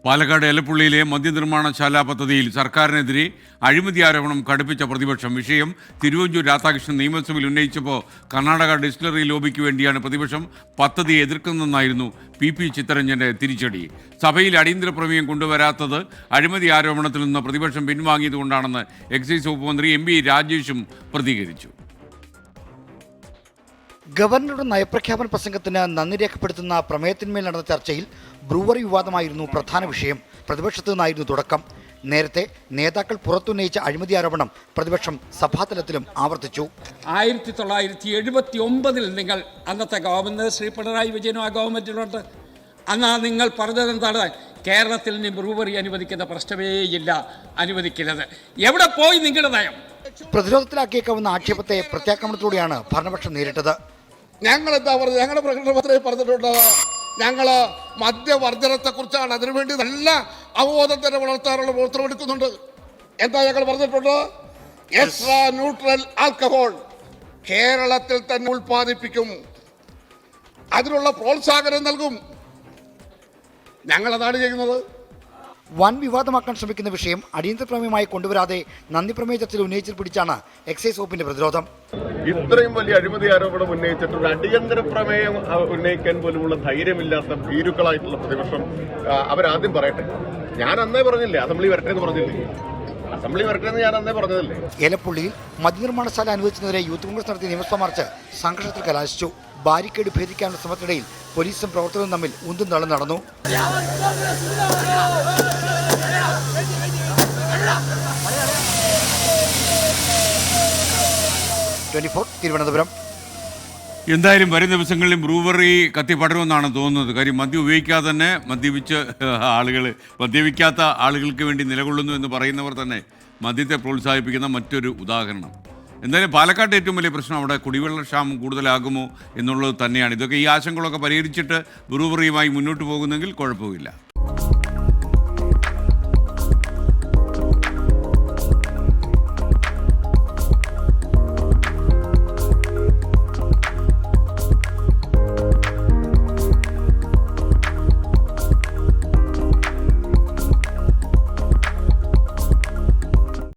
പാലക്കാട് എലപ്പുള്ളിയിലെ മദ്യനിർമ്മാണശാല പദ്ധതിയിൽ സർക്കാരിനെതിരെ അഴിമതി ആരോപണം കടുപ്പിച്ച പ്രതിപക്ഷം. വിഷയം തിരുവഞ്ചൂർ രാധാകൃഷ്ണൻ നിയമസഭയിൽ ഉന്നയിച്ചപ്പോൾ കർണാടക ഡിസ്റ്റിലറി ലോബിക്ക് വേണ്ടിയാണ് പ്രതിപക്ഷം പദ്ധതിയെ എതിർക്കുന്നതെന്നായിരുന്നു പി ചിത്തരഞ്ജന്റെ തിരിച്ചടി. സഭയിൽ അടിയന്തര പ്രമേയം കൊണ്ടുവരാത്തത് അഴിമതി ആരോപണത്തിൽ നിന്ന് പ്രതിപക്ഷം പിൻവാങ്ങിയതുകൊണ്ടാണെന്ന് എക്സൈസ് വകുപ്പ് മന്ത്രി എം പി രാജേഷും പ്രതികരിച്ചു. ഗവർണറുടെ നയപ്രഖ്യാപന പ്രസംഗത്തിന് നന്ദി രേഖപ്പെടുത്തുന്ന പ്രമേയത്തിന്മേൽ നടന്ന ചർച്ചയിൽ ബ്രൂവറി വിവാദമായിരുന്നു പ്രധാന വിഷയം. പ്രതിപക്ഷത്തു നിന്നായിരുന്നു തുടക്കം. നേരത്തെ നേതാക്കൾ പുറത്തുന്നയിച്ച അഴിമതി ആരോപണം പ്രതിപക്ഷം സഭാതലത്തിലും ആവർത്തിച്ചു. 1979 നിങ്ങൾ അന്നത്തെ ഗവൺമെന്റ് ശ്രീ പിണറായി വിജയനും ആ ഗവൺമെന്റിലുണ്ട്. അന്ന് നിങ്ങൾ പറഞ്ഞതെന്താണ്? കേരളത്തിൽ നിന്ന് ബ്രൂവറി അനുവദിക്കുന്ന പ്രശ്നമേയില്ല, അനുവദിക്കുന്നത്. എവിടെ പോയി നിങ്ങളുടെ നയം? പ്രതിരോധത്തിലാക്കിയേക്കാവുന്ന ആക്ഷേപത്തെ പ്രത്യാക്രമണത്തിലൂടെയാണ് ഭരണപക്ഷം നേരിട്ടത്. ഞങ്ങൾ എന്താ പറഞ്ഞത്? ഞങ്ങളുടെ പ്രകടനപത്രത്തിൽ പറഞ്ഞിട്ടുണ്ട്, ഞങ്ങൾ മദ്യവർജനത്തെക്കുറിച്ചാണ്, അതിനുവേണ്ടി നല്ല അവബോധം തന്നെ വളർത്താനുള്ള പ്രവർത്തനം എടുക്കുന്നുണ്ട്. എന്താ ഞങ്ങൾ പറഞ്ഞിട്ടുണ്ട്? എക്സ്ട്രാ ന്യൂട്രൽ ആൽക്കഹോൾ കേരളത്തിൽ തന്നെ ഉൽപ്പാദിപ്പിക്കും, അതിനുള്ള പ്രോത്സാഹനം നൽകും. ഞങ്ങളതാണ് ചെയ്യുന്നത്. വൻ വിവാദമാക്കാൻ ശ്രമിക്കുന്ന വിഷയം അടിയന്തര പ്രമേയമായി കൊണ്ടുവരാതെ നന്ദി പ്രമേയ ചർച്ചയിൽ ഉന്നയിച്ചിൽ പിടിച്ചാണ് എക്സൈസ് വകുപ്പിന്റെ പ്രതിരോധം. ഇത്രയും വലിയ അഴിമതി ആരോപണം ഉന്നയിച്ചിട്ട് ഒരു അടിയന്തര പ്രമേയം ഉന്നയിക്കാൻ പോലുമുള്ള ധൈര്യമില്ലാത്ത ഭീരുക്കളായിട്ടുള്ള പ്രതിപക്ഷം അവരാദ്യം പറയട്ടെ. ഞാൻ അന്നേ പറഞ്ഞില്ലേ അസംബ്ലി വരട്ടെ എന്ന് പറഞ്ഞില്ലേ? അസംബ്ലി വരട്ടെ എന്ന് ഞാൻ അന്നേ പറഞ്ഞതല്ലേ? എലപ്പുള്ളിയിൽ മദ്യനിർമ്മാണശാല അനുവദിച്ചതിനെതിരെ യൂത്ത് കോൺഗ്രസ് നടത്തിയ നിയമസഭാ മാർച്ച് സംഘർഷത്തിൽ കലാശിച്ചു. ബാരിക്കേഡ് ഭേദിക്കാനുള്ള ശ്രമത്തിനിടയിൽ പോലീസും പ്രവർത്തകരും തമ്മിൽ ഉന്തും തള്ളും നടന്നു. തിരുവനന്തപുരം. എന്തായാലും വരും ദിവസങ്ങളിലും ബ്രൂവറി കത്തി പടരുമെന്നാണ് തോന്നുന്നത്. കാര്യം മദ്യം ഉപയോഗിക്കാതെ തന്നെ മദ്യപിക്കാത്ത ആളുകൾക്ക് വേണ്ടി നിലകൊള്ളുന്നു എന്ന് പറയുന്നവർ തന്നെ മദ്യത്തെ പ്രോത്സാഹിപ്പിക്കുന്ന മറ്റൊരു ഉദാഹരണം. എന്തായാലും പാലക്കാട്ട് ഏറ്റവും വലിയ പ്രശ്നം അവിടെ കുടിവെള്ളക്ഷാമം കൂടുതലാകുമോ എന്നുള്ളത് തന്നെയാണ്. ഇതൊക്കെ ഈ ആശങ്കകളൊക്കെ പരിഹരിച്ചിട്ട് ബ്രൂവറിയുമായി മുന്നോട്ട് പോകുന്നെങ്കിൽ കുഴപ്പമില്ല.